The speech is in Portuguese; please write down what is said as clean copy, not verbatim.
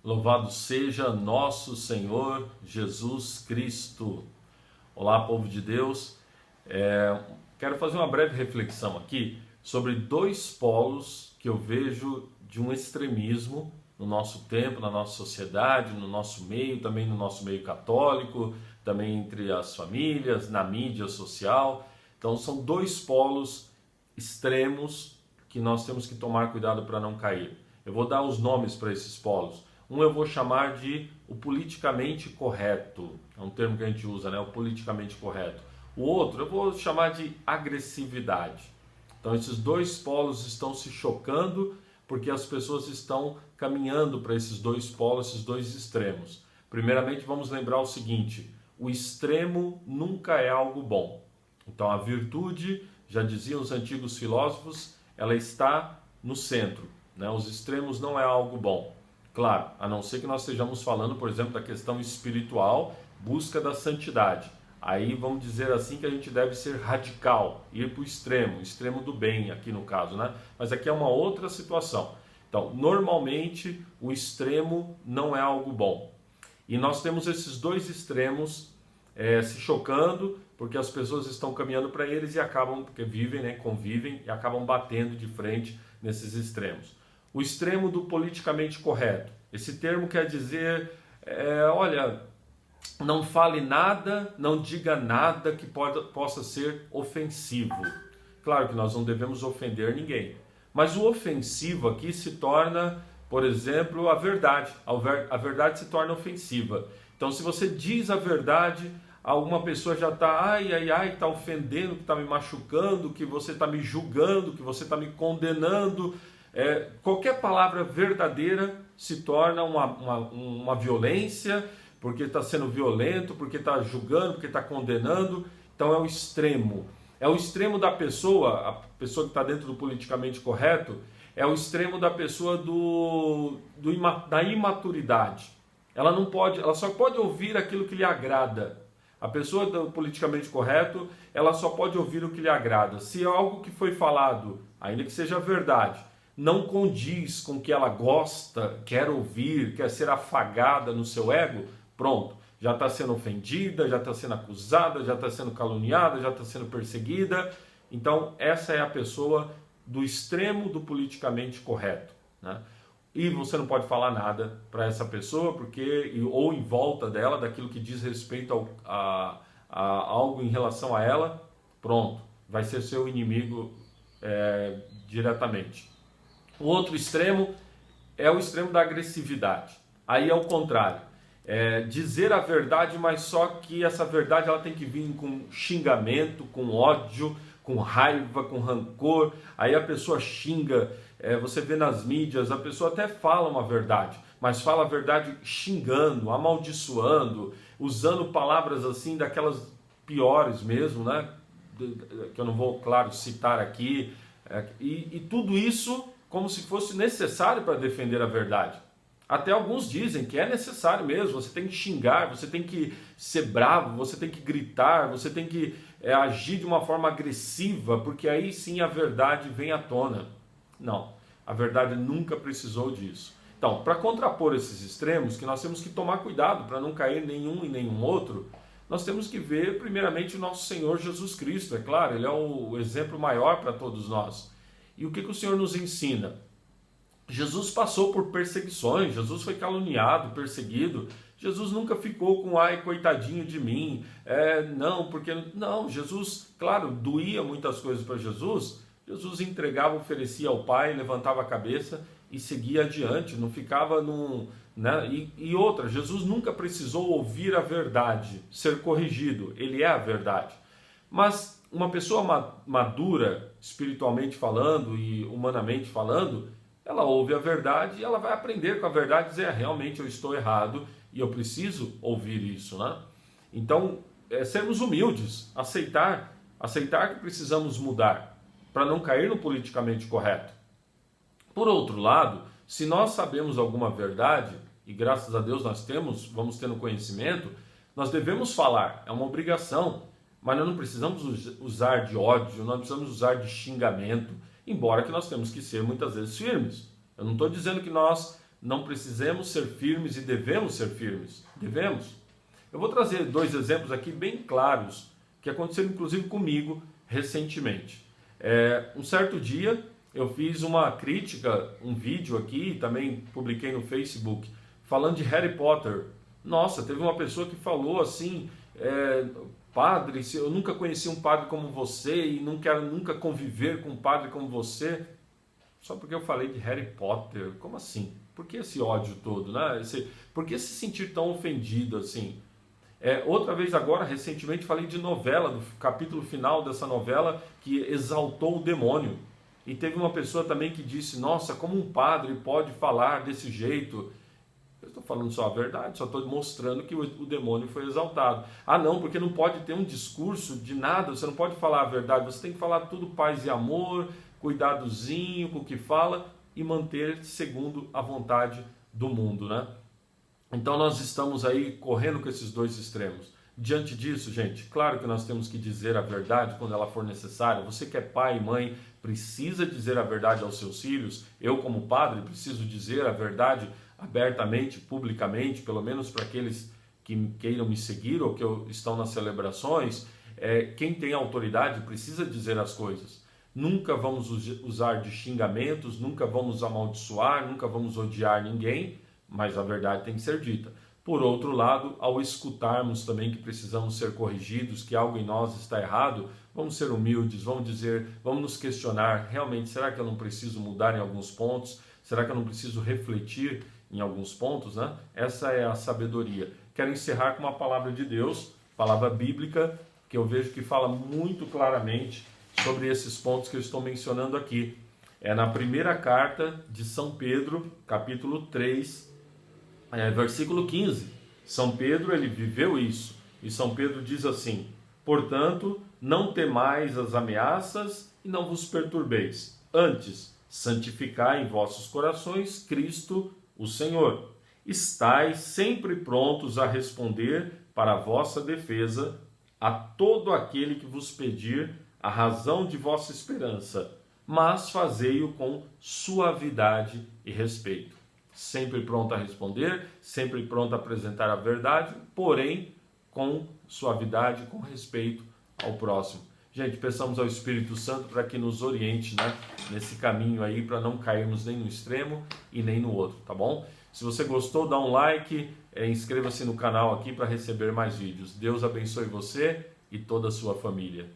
Louvado seja nosso Senhor Jesus Cristo. Olá, povo de Deus. Quero fazer uma breve reflexão aqui sobre dois polos que eu vejo de um extremismo no nosso tempo, na nossa sociedade, no nosso meio, também no nosso meio católico, também entre as famílias, na mídia social. Então são dois polos extremos que nós temos que tomar cuidado para não cair. Eu vou dar os nomes para esses polos. Um eu vou chamar de o politicamente correto, é um termo que a gente usa, né? O politicamente correto. O outro eu vou chamar de agressividade. Então esses dois polos estão se chocando porque as pessoas estão caminhando para esses dois polos, esses dois extremos. Primeiramente vamos lembrar o seguinte: o extremo nunca é algo bom. Então a virtude, já diziam os antigos filósofos, ela está no centro, né? Os extremos não é algo bom. Claro, a não ser que nós estejamos falando, por exemplo, da questão espiritual, busca da santidade. Aí vamos dizer assim que a gente deve ser radical, ir para o extremo do bem aqui no caso, né? Mas aqui é uma outra situação. Então, normalmente o extremo não é algo bom. E nós temos esses dois extremos se chocando, porque as pessoas estão caminhando para eles e acabam, porque vivem, né, convivem e acabam batendo de frente nesses extremos. O extremo do politicamente correto. Esse termo quer dizer, olha, não fale nada, não diga nada que possa ser ofensivo. Claro que nós não devemos ofender ninguém, mas o ofensivo aqui se torna, por exemplo, a verdade. A verdade se torna ofensiva. Então, se você diz a verdade, alguma pessoa já está, está ofendendo, que está me machucando, que você está me julgando, que você está me condenando. Qualquer palavra verdadeira se torna uma violência, porque está sendo violento, porque está julgando, porque está condenando. Então é o extremo. É o extremo da pessoa, a pessoa que está dentro do politicamente correto, é o extremo da pessoa da imaturidade. Ela só pode ouvir aquilo que lhe agrada. A pessoa do politicamente correto, ela só pode ouvir o que lhe agrada. Se algo que foi falado, ainda que seja verdade, não condiz com o que ela gosta, quer ouvir, quer ser afagada no seu ego, pronto, já está sendo ofendida, já está sendo acusada, já está sendo caluniada, já está sendo perseguida. Então essa é a pessoa do extremo do politicamente correto, né? E você não pode falar nada para essa pessoa, ou em volta dela, daquilo que diz respeito a algo em relação a ela, pronto, vai ser seu inimigo diretamente. O outro extremo é o extremo da agressividade. Aí é o contrário. Dizer a verdade, mas só que essa verdade ela tem que vir com xingamento, com ódio, com raiva, com rancor. Aí a pessoa xinga, você vê nas mídias, a pessoa até fala uma verdade, mas fala a verdade xingando, amaldiçoando, usando palavras assim, daquelas piores mesmo, né? Que eu não vou, claro, citar aqui. E tudo isso como se fosse necessário para defender a verdade. Até alguns dizem que é necessário mesmo, você tem que xingar, você tem que ser bravo, você tem que gritar, você tem que agir de uma forma agressiva, porque aí sim a verdade vem à tona. Não, a verdade nunca precisou disso. Então, para contrapor esses extremos, que nós temos que tomar cuidado para não cair nenhum e nenhum outro, nós temos que ver primeiramente o nosso Senhor Jesus Cristo, é claro, Ele é o exemplo maior para todos nós. E o que o Senhor nos ensina? Jesus passou por perseguições, Jesus foi caluniado, perseguido. Jesus nunca ficou com, ai, coitadinho de mim. Não, Jesus, claro, doía muitas coisas para Jesus. Jesus entregava, oferecia ao Pai, levantava a cabeça e seguia adiante, não ficava né? E outra, Jesus nunca precisou ouvir a verdade, ser corrigido, Ele é a verdade. Mas uma pessoa madura, espiritualmente falando e humanamente falando, ela ouve a verdade e ela vai aprender com a verdade e dizer, realmente eu estou errado e eu preciso ouvir isso, né? Então, sermos humildes, aceitar que precisamos mudar, para não cair no politicamente correto. Por outro lado, se nós sabemos alguma verdade, e graças a Deus vamos tendo conhecimento, nós devemos falar, é uma obrigação. Mas nós não precisamos usar de ódio, não precisamos usar de xingamento, embora que nós temos que ser muitas vezes firmes. Eu não estou dizendo que nós não precisamos ser firmes e devemos ser firmes. Devemos. Eu vou trazer 2 exemplos aqui bem claros, que aconteceram inclusive comigo recentemente. Um certo dia eu fiz uma crítica, um vídeo aqui, também publiquei no Facebook, falando de Harry Potter. Nossa, teve uma pessoa que falou assim, padre, eu nunca conheci um padre como você e não quero nunca conviver com um padre como você, só porque eu falei de Harry Potter. Como assim? Por que esse ódio todo, né? Por que se sentir tão ofendido assim? Outra vez agora, recentemente, falei de novela, do capítulo final dessa novela que exaltou o demônio. E teve uma pessoa também que disse, nossa, como um padre pode falar desse jeito? Eu estou falando só a verdade, só estou mostrando que o demônio foi exaltado. Ah não, porque não pode ter um discurso de nada, você não pode falar a verdade, você tem que falar tudo paz e amor, cuidadozinho com o que fala e manter segundo a vontade do mundo, né? Então nós estamos aí correndo com esses 2 extremos. Diante disso, gente, claro que nós temos que dizer a verdade quando ela for necessária. Você que é pai e mãe, precisa dizer a verdade aos seus filhos. Eu, como padre, preciso dizer a verdade abertamente, publicamente, pelo menos para aqueles que queiram me seguir ou que estão nas celebrações. Quem tem autoridade precisa dizer as coisas. Nunca vamos usar de xingamentos, nunca vamos amaldiçoar, nunca vamos odiar ninguém, mas a verdade tem que ser dita. Por outro lado, ao escutarmos também que precisamos ser corrigidos, que algo em nós está errado, vamos ser humildes, vamos dizer, vamos nos questionar, realmente, será que eu não preciso mudar em alguns pontos? Será que eu não preciso refletir em alguns pontos, né? Essa é a sabedoria. Quero encerrar com uma palavra de Deus, palavra bíblica, que eu vejo que fala muito claramente sobre esses pontos que eu estou mencionando aqui. É na primeira carta de São Pedro, capítulo 3, versículo 15. São Pedro, ele viveu isso. E São Pedro diz assim: portanto, não temais as ameaças e não vos perturbeis. Antes, santificai em vossos corações Cristo, o Senhor. Estais sempre prontos a responder para a vossa defesa a todo aquele que vos pedir a razão de vossa esperança, mas fazei-o com suavidade e respeito. Sempre pronto a responder, sempre pronto a apresentar a verdade, porém com suavidade, com respeito ao próximo. Gente, peçamos ao Espírito Santo para que nos oriente, né, nesse caminho aí, para não cairmos nem no extremo e nem no outro, tá bom? Se você gostou, dá um like, inscreva-se no canal aqui para receber mais vídeos. Deus abençoe você e toda a sua família.